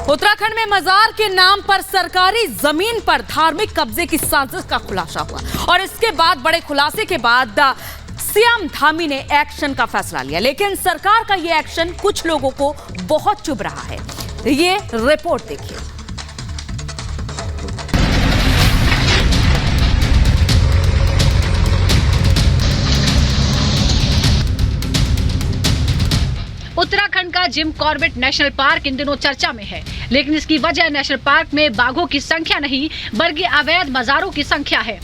उत्तराखंड में मजार के नाम पर सरकारी जमीन पर धार्मिक कब्जे की साजिश का खुलासा हुआ और इसके बाद बड़े खुलासे के बाद सीएम धामी ने एक्शन का फैसला लिया। लेकिन सरकार का यह एक्शन कुछ लोगों को बहुत चुभ रहा है। ये रिपोर्ट देखिए। उत्तराखंड का जिम कॉर्बेट नेशनल पार्क इन दिनों चर्चा में है, लेकिन इसकी वजह नेशनल पार्क में बाघों की संख्या नहीं बल्कि अवैध मजारों की संख्या है।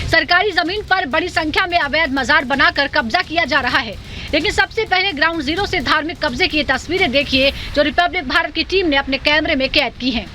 सरकारी जमीन पर बड़ी संख्या में अवैध मजार बनाकर कब्जा किया जा रहा है। लेकिन सबसे पहले ग्राउंड जीरो से धार्मिक कब्जे की तस्वीरें देखिए जो रिपब्लिक भारत की टीम ने अपने कैमरे में कैद की हैं।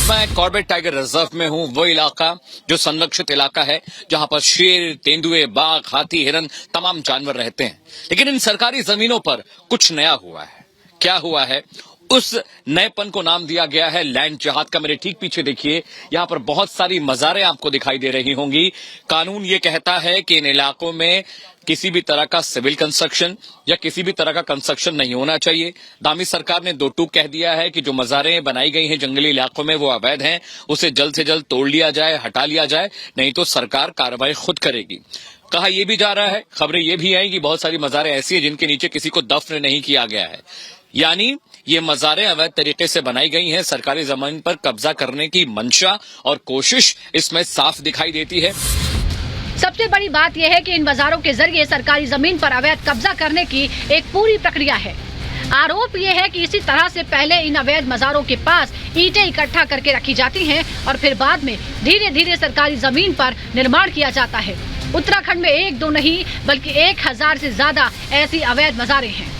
मैं कॉर्बेट टाइगर रिजर्व में हूँ, वो इलाका जो संरक्षित इलाका है जहाँ पर शेर, तेंदुए, बाघ, हाथी, हिरन तमाम जानवर रहते हैं। लेकिन इन सरकारी जमीनों पर कुछ नया हुआ है। क्या हुआ है? उस नएपन को नाम दिया गया है लैंड जिहाद का। मेरे ठीक पीछे देखिए, यहाँ पर बहुत सारी मजारें आपको दिखाई दे रही होंगी। कानून ये कहता है कि इन इलाकों में किसी भी तरह का सिविल कंस्ट्रक्शन या किसी भी तरह का कंस्ट्रक्शन नहीं होना चाहिए। धामी सरकार ने दो टूक कह दिया है कि जो मजारें बनाई गई हैं जंगली इलाकों में वो अवैध हैं, उसे जल्द से जल्द तोड़ लिया जाए, हटा लिया जाए, नहीं तो सरकार कार्रवाई खुद करेगी। कहा यह भी जा रहा है, खबरें ये भी आई कि बहुत सारी मजारें ऐसी हैं जिनके नीचे किसी को दफन नहीं किया गया है, यानी ये मजारें अवैध तरीके से बनाई गई हैं। सरकारी जमीन पर कब्जा करने की मंशा और कोशिश इसमें साफ दिखाई देती है। सबसे बड़ी बात यह है कि इन मजारों के जरिए सरकारी जमीन पर अवैध कब्जा करने की एक पूरी प्रक्रिया है। आरोप यह है कि इसी तरह से पहले इन अवैध मजारों के पास ईंटें इकट्ठा करके रखी जाती हैं और फिर बाद में धीरे धीरे सरकारी जमीन पर निर्माण किया जाता है। उत्तराखंड में एक दो नहीं बल्कि 1000 से ज्यादा ऐसी अवैध मजारें हैं।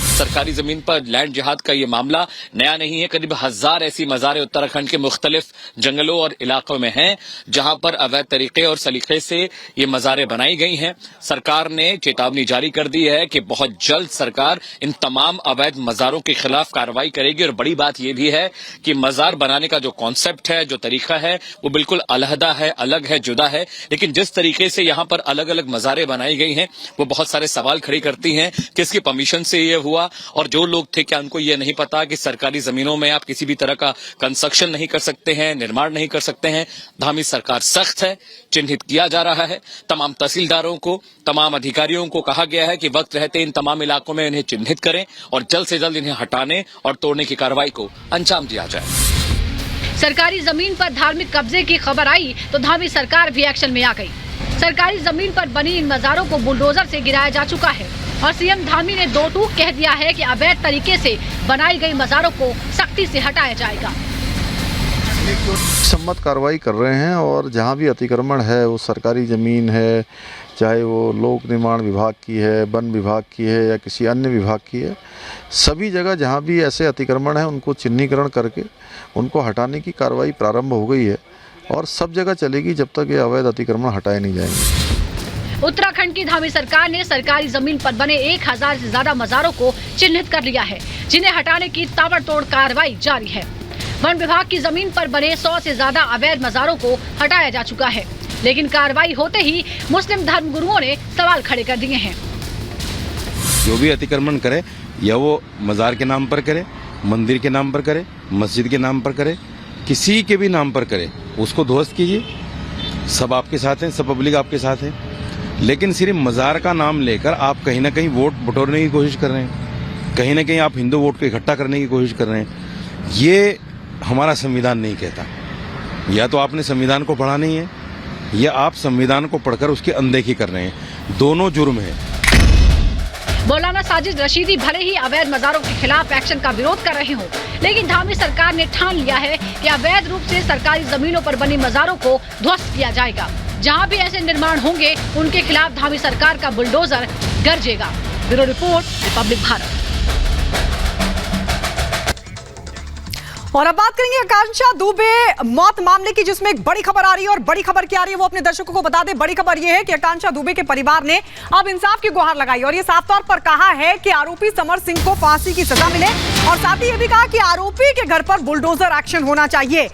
सरकारी जमीन पर लैंड जिहाद का ये मामला नया नहीं है। करीब 1000 ऐसी मजारें उत्तराखंड के मुख्तलिफ जंगलों और इलाकों में हैं जहां पर अवैध तरीके और सलीके से ये मजारें बनाई गई हैं। सरकार ने चेतावनी जारी कर दी है कि बहुत जल्द सरकार इन तमाम अवैध मजारों के खिलाफ कार्रवाई करेगी। और बड़ी बात यह भी है कि मजार बनाने का जो कॉन्सेप्ट है, जो तरीका है, वो बिल्कुल अलहदा है, अलग है, जुदा है। लेकिन जिस तरीके से यहाँ पर अलग अलग मजारें बनाई गई हैं वो बहुत सारे सवाल खड़ी करती हैं। किसकी परमिशन से ये हुआ? और जो लोग थे क्या उनको ये नहीं पता कि सरकारी जमीनों में आप किसी भी तरह का कंस्ट्रक्शन नहीं कर सकते हैं, निर्माण नहीं कर सकते हैं? धामी सरकार सख्त है, चिन्हित किया जा रहा है। तमाम तहसीलदारों को, तमाम अधिकारियों को कहा गया है कि वक्त रहते इन तमाम इलाकों में इन्हें चिन्हित करें और जल्द से जल्द इन्हें हटाने और तोड़ने की कार्रवाई को अंजाम दिया जाए। सरकारी जमीन पर धार्मिक कब्जे की खबर आई तो धामी सरकार भी एक्शन में आ गई। सरकारी जमीन पर बनी इन मजारों को बुलडोजर से गिराया जा चुका है और सीएम धामी ने दो टूक कह दिया है कि अवैध तरीके से बनाई गई मजारों को सख्ती से हटाया जाएगा। सम्मत कार्रवाई कर रहे हैं और जहां भी अतिक्रमण है, वो सरकारी ज़मीन है, चाहे वो लोक निर्माण विभाग की है, वन विभाग की है या किसी अन्य विभाग की है, सभी जगह जहां भी ऐसे अतिक्रमण है उनको चिन्हीकरण करके उनको हटाने की कार्रवाई प्रारंभ हो गई है और सब जगह चलेगी जब तक ये अवैध अतिक्रमण हटाए नहीं जाएंगे। उत्तराखंड की धामी सरकार ने सरकारी जमीन पर बने 1000 से ज्यादा मजारों को चिन्हित कर लिया है, जिन्हें हटाने की ताबड़तोड़ कार्रवाई जारी है। वन विभाग की जमीन पर बने 100 से ज्यादा अवैध मजारों को हटाया जा चुका है, लेकिन कार्रवाई होते ही मुस्लिम धर्मगुरुओं ने सवाल खड़े कर दिए हैं। जो भी अतिक्रमण करे या वो मजार के नाम पर करे, मंदिर के नाम पर करे, मस्जिद के नाम पर करे, किसी के भी नाम पर करे, उसको ध्वस्त कीजिए। सब आपके साथ हैं, सब पब्लिक आपके साथ है। लेकिन सिर्फ मजार का नाम लेकर आप कहीं ना कहीं वोट बटोरने की कोशिश कर रहे हैं, कहीं ना कहीं आप हिंदू वोट को इकट्ठा करने की कोशिश कर रहे हैं। ये हमारा संविधान नहीं कहता। या तो आपने संविधान को पढ़ा नहीं है या आप संविधान को पढ़कर उसकी अनदेखी कर रहे हैं। दोनों जुर्म है। मौलाना साजिद रशीदी भले ही अवैध मजारों के खिलाफ एक्शन का विरोध कर रहे हों, लेकिन धामी सरकार ने ठान लिया है कि अवैध रूप से सरकारी जमीनों पर बनी मजारों को ध्वस्त किया जाएगा। जहां भी ऐसे निर्माण होंगे उनके खिलाफ धामी सरकार का बुलडोजर गरजेगा। Bureau report, Republic Bharat. और अब बात करेंगे आकांक्षा दुबे मौत मामले की, जिसमें एक बड़ी खबर आ रही है और बड़ी खबर क्या आ रही है वो अपने दर्शकों को बता दें। बड़ी खबर यह है कि आकांक्षा दुबे के परिवार ने अब इंसाफ की गुहार लगाई और ये साफ तौर पर कहा है कि आरोपी समर सिंह को फांसी की सजा मिले और साथ ही ये भी कहा कि आरोपी के घर पर बुलडोजर एक्शन होना चाहिए।